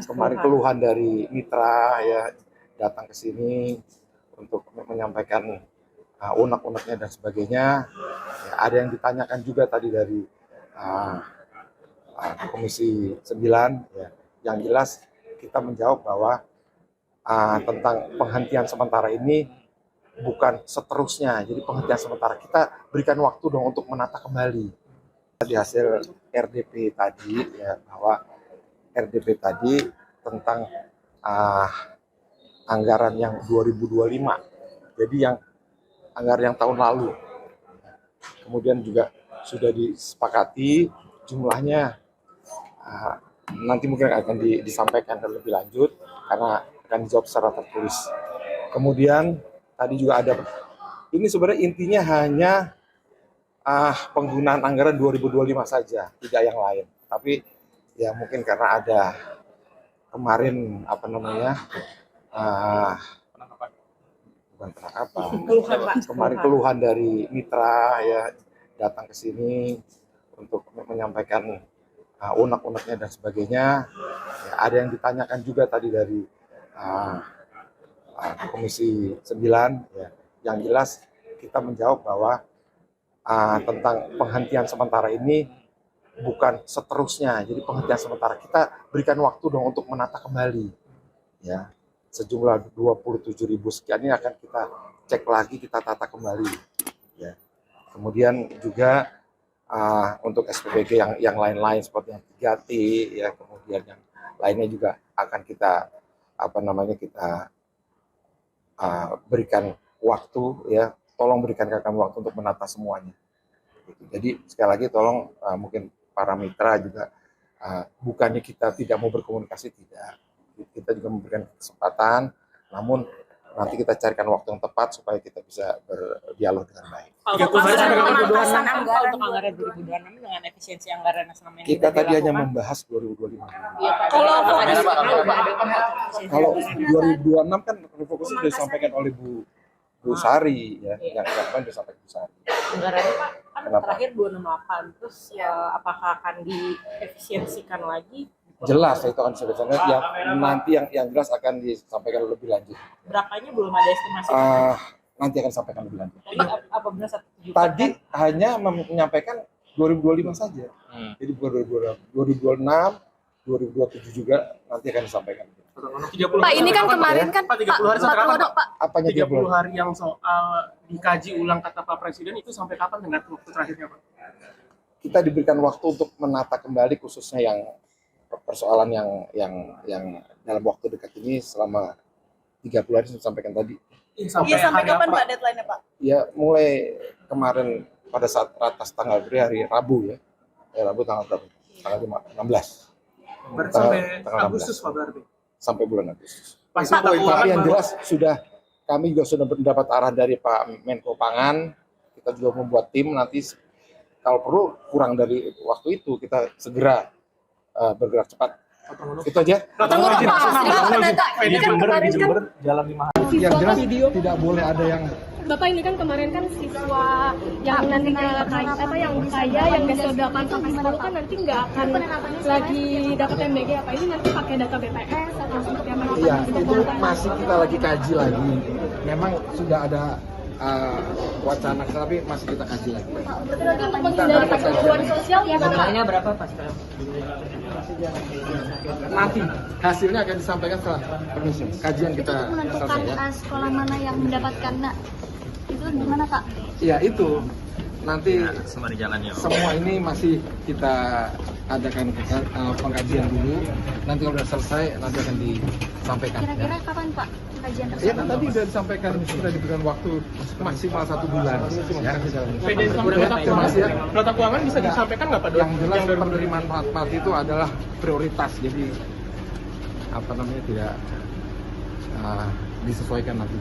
kemarin keluhan dari mitra ya datang ke sini untuk menyampaikan unek-uneknya dan sebagainya. Ya, ada yang ditanyakan juga tadi dari Komisi 9 ya. Yang jelas kita menjawab bahwa tentang penghentian sementara ini bukan seterusnya. Jadi penghentian sementara kita berikan waktu dong untuk menata kembali. Di hasil RDP tadi ya, bahwa RDP tadi tentang anggaran yang 2025. Jadi yang anggaran yang tahun lalu. Kemudian juga sudah disepakati jumlahnya nanti mungkin akan disampaikan lebih lanjut karena akan dijawab secara tertulis. Kemudian tadi juga ada, ini sebenarnya intinya hanya penggunaan anggaran 2025 saja, tidak yang lain. Tapi ya mungkin karena ada kemarin bukan penangkapan, kemarin keluhan dari mitra ya datang ke sini untuk menyampaikan unek-uneknya dan sebagainya. Ya, ada yang ditanyakan juga tadi dari Komisi 9 ya. Yang jelas kita menjawab bahwa tentang penghentian sementara ini bukan seterusnya. Jadi penghentian sementara kita berikan waktu dong untuk menata kembali ya. Sejumlah 27.000 sekian ini akan kita cek lagi, kita tata kembali ya. Kemudian juga untuk SPBG yang lain-lain seperti yang 3T ya, kemudian yang lainnya juga akan kita kita berikan waktu ya, tolong berikan kami waktu untuk menata semuanya. Jadi sekali lagi tolong mungkin para mitra juga bukannya kita tidak mau berkomunikasi, tidak, kita juga memberikan kesempatan, namun nanti kita carikan waktu yang tepat supaya kita bisa berdialog dengan baik. Untuk anggaran 2026 dengan efisiensi anggaran yang selama ini kita tadi hanya membahas 2025. Iya, Pak. Kalau 2026 kan fokusnya sudah disampaikan oleh Bu Sari ya, yang kemarin disampaikan Bu Sari. Anggarannya Pak kan terakhir 268, terus apakah akan diefisiensikan lagi? Jelas itu akan sebetulnya yang nanti yang jelas akan disampaikan lebih lanjut. Berapanya belum ada estimasi? Nanti akan disampaikan lebih lanjut. Tadi apa benar 1,7? Tadi hanya menyampaikan 2025 saja. Jadi bukan 2026, 2027 juga nanti akan disampaikan. Pak, ini kan kemarin kan Pak 30 hari sampai kapan, Pak? Apanya 30 hari yang soal dikaji ulang kata Pak Presiden itu sampai kapan dengan waktu terakhirnya, Pak? Kita diberikan waktu untuk menata kembali khususnya yang persoalan yang dalam waktu dekat ini selama 30 hari saya sampaikan tadi. Sampai kapan Pak deadline-nya, Pak? Ya mulai kemarin pada saat ratas tanggal hari Rabu ya. Rabu tanggal berapa? Tanggal 16. Berarti sampai Agustus Pak berarti? Sampai bulan Agustus. Tapi yang jelas kami juga sudah mendapat arah dari Pak Menko Pangan. Kita juga membuat tim, nanti kalau perlu kurang dari waktu itu kita segera bergerak cepat. Itu aja. Jember jalan 5 hari. Yang jelas tidak boleh ada yang Bapak, ini kan kemarin kan siswa yang nanti yang kaya yang desil 8 sampai 10 kan nanti nggak akan lagi dapat MBG apa, ini nanti pakai data BPS atau seperti apa? Iya, itu masih kita lagi kaji lagi. Memang sudah ada wacana, tapi masih kita kaji lagi. Berarti nanti untuk menghindari keseluruhan sosial ya Pak? Jumlahnya berapa Pak? Nanti hasilnya akan disampaikan setelah kajian kita menentukan sekolah mana yang mendapatkan itu gimana Pak? Iya itu nanti semua ini masih kita adakan pengkajian dulu. Nanti kalau sudah selesai nanti akan disampaikan. Kira-kira kapan Pak kajian tersebut? Ya tadi sudah disampaikan, sudah diberikan waktu maksimal 1 bulan. Ya. Nota keuangan bisa disampaikan nggak Pak? Yang jelas penerimaan manfaat itu adalah prioritas. Jadi tidak disesuaikan nanti.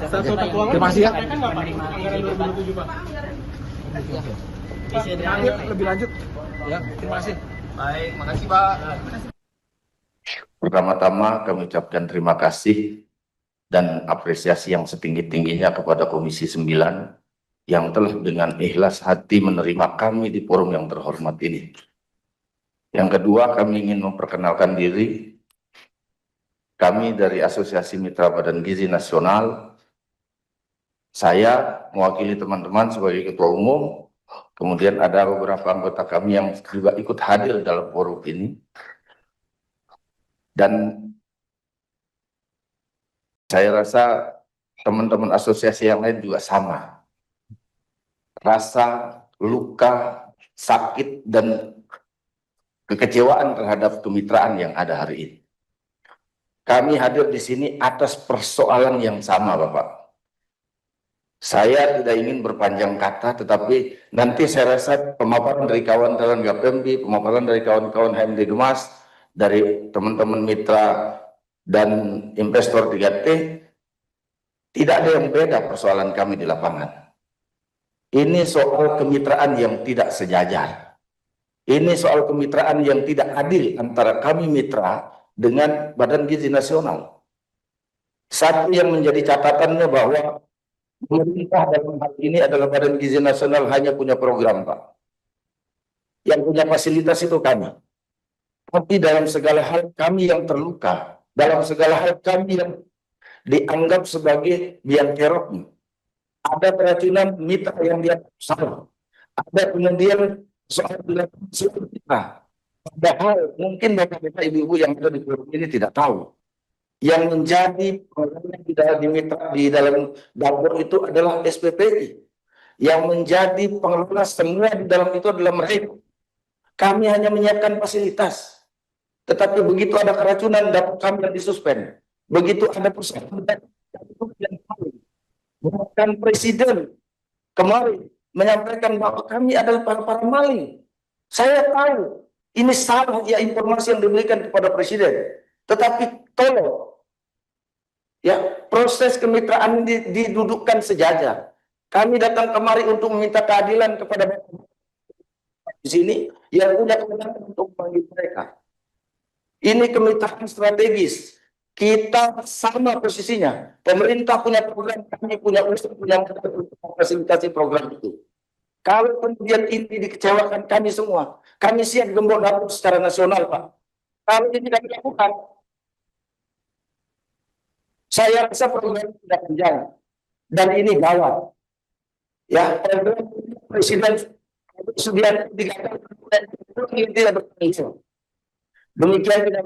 Nota keuangan Terima kasih ya. disampaikan nggak Pak? Anggaran 2027 Pak. Lebih lanjut. Ya, terima kasih. Baik, makasih Pak. Pertama-tama kami ucapkan terima kasih dan apresiasi yang setinggi-tingginya kepada Komisi 9 yang telah dengan ikhlas hati menerima kami di forum yang terhormat ini. Yang kedua, kami ingin memperkenalkan diri. kami dari Asosiasi Mitra Badan Gizi Nasional, saya mewakili teman-teman sebagai Ketua Umum, kemudian ada beberapa anggota kami yang juga ikut hadir dalam forum ini. Dan saya rasa teman-teman asosiasi yang lain juga sama. Rasa luka, sakit, dan kekecewaan terhadap kemitraan yang ada hari ini. Kami hadir di sini atas persoalan yang sama, Bapak. Saya tidak ingin berpanjang kata, tetapi nanti saya rasa pemaparan dari kawan-kawan GAPMB, pemaparan dari kawan-kawan HMD Gemas, dari teman-teman mitra dan investor 3T, tidak ada yang beda persoalan kami di lapangan. Ini soal kemitraan yang tidak sejajar. Ini soal kemitraan yang tidak adil antara kami mitra dengan Badan Gizi Nasional. Satu yang menjadi catatannya bahwa pemerintah dalam hal ini adalah Badan Gizi Nasional hanya punya program, Pak. Yang punya fasilitas itu kami. Tapi dalam segala hal kami yang terluka. Dalam segala hal kami yang dianggap sebagai biang keroknya. Ada keracunan mitra yang dia salah. Ada kemudian soal dilakukan kita. Padahal mungkin bapak-bapak ibu-ibu yang ada di forum ini tidak tahu. Yang menjadi pengelola di dalam dapur itu adalah SPPI. Yang menjadi pengelola semua di dalam itu adalah mereka. Kami hanya menyiapkan fasilitas. Tetapi begitu ada keracunan, dapur kami yang disuspend. Begitu ada persoalan yang paling. Bahkan Presiden kemarin menyampaikan bahwa kami adalah para maling. Saya tahu ini salah ya informasi yang diberikan kepada Presiden. Tetapi tolong ya proses kemitraan didudukkan sejajar. Kami datang kemari untuk meminta keadilan kepada Bapak di sini yang punya kewenangan untuk memanggil mereka. Ini kemitraan strategis. Kita sama posisinya. Pemerintah punya program, kami punya usaha, punya fasilitasi program itu. Kalau kemudian ini dikecewakan kami semua, kami siap gembok dapur secara nasional, Pak. Kalau ini tidak dilakukan, saya rasa program tidak berjalan. Dan ini gawat. Ya, program Presiden Subianto dikatakan tidak berfungsi. Demikian tidak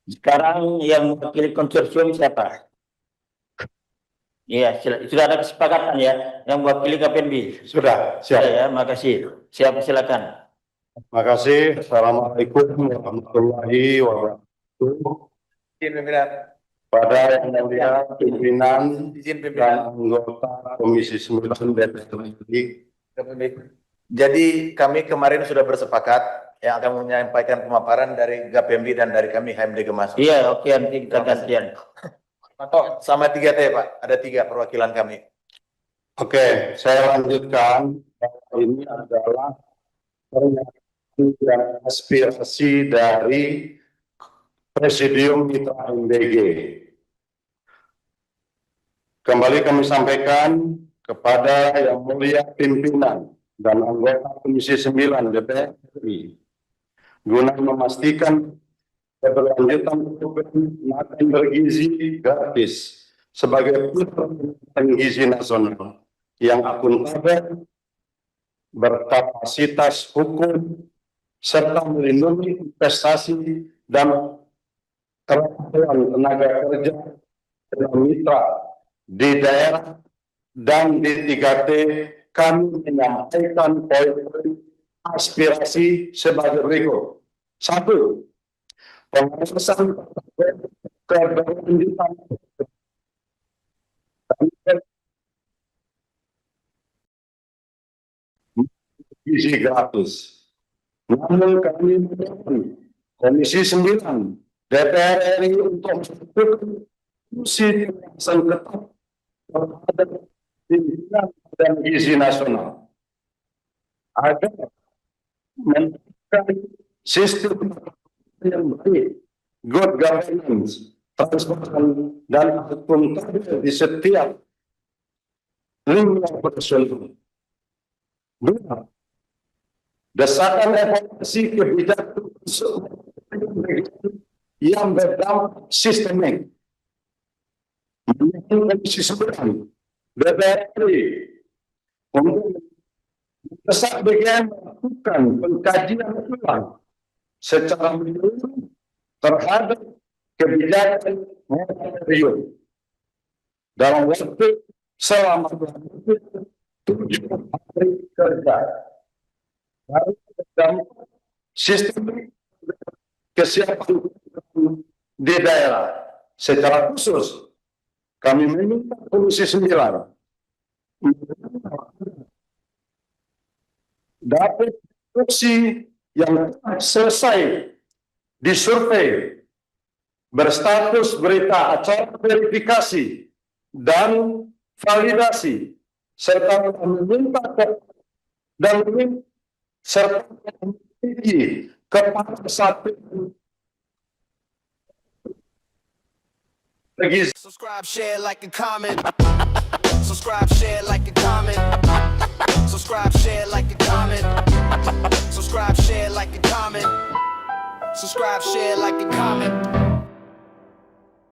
Sekarang yang mewakili konsorsium siapa? Iya, sudah ada kesepakatan ya, yang mewakili KPMB. Sudah, siap. Ya, makasih. Siapa silakan. Terima kasih. Assalamualaikum warahmatullahi wabarakatuh. Pada yang mulia pimpinan dan anggota Komisi 9 DPR RI. Jadi kami kemarin sudah bersepakat yang akan menyampaikan pemaparan dari GAPMB dan dari kami HMD Gemas. Iya, oke, nanti kita gantian. Oh, sama 3T, Pak. Ada 3 perwakilan kami. Oke, saya lanjutkan. Ini adalah pernyataan dan aspirasi dari Presidium Mitra MBG. Kembali kami sampaikan kepada yang mulia pimpinan dan anggota Komisi 9 DPR RI guna memastikan keberlanjutan program makan bergizi gratis sebagai program gizi nasional yang akuntabel, berkapasitas hukum, serta melindungi investasi dan kemampuan tenaga kerja dan mitra di daerah dan di 3T. Kami menyampaikan poin-poin aspirasi sebagai berikut. 1. Pengawasan keberlanjutan gizi gratis. Namun kami menyampaikan Komisi 9 DPR RI untuk melakukan fungsi pengawasan ketat terhadap pimpinan dan gizi nasional agar menciptakan sistem yang baik, good governance, transparan dan akuntabel di setiap lingkungan operasional. Dua, desakan evaluasi kebijakan yang berdampak sistemik. Komisi 9 DPR RI untuk mendesak BGM melakukan pengkajian ulang secara menyeluruh terhadap kebijakan moneter dalam waktu selama 7 hari kerja. Baru berdampak sistem kesiapan di daerah. Secara khusus, kami meminta Komisi 9 dapat instruksi yang selesai disurvei berstatus berita acara verifikasi dan validasi serta meminta dan serta memiliki kepada satu Subscribe, share, like, and comment. Subscribe, share, like, and comment. Subscribe, share, like, and comment. Subscribe, share, like, and comment. Subscribe, share, like, and comment.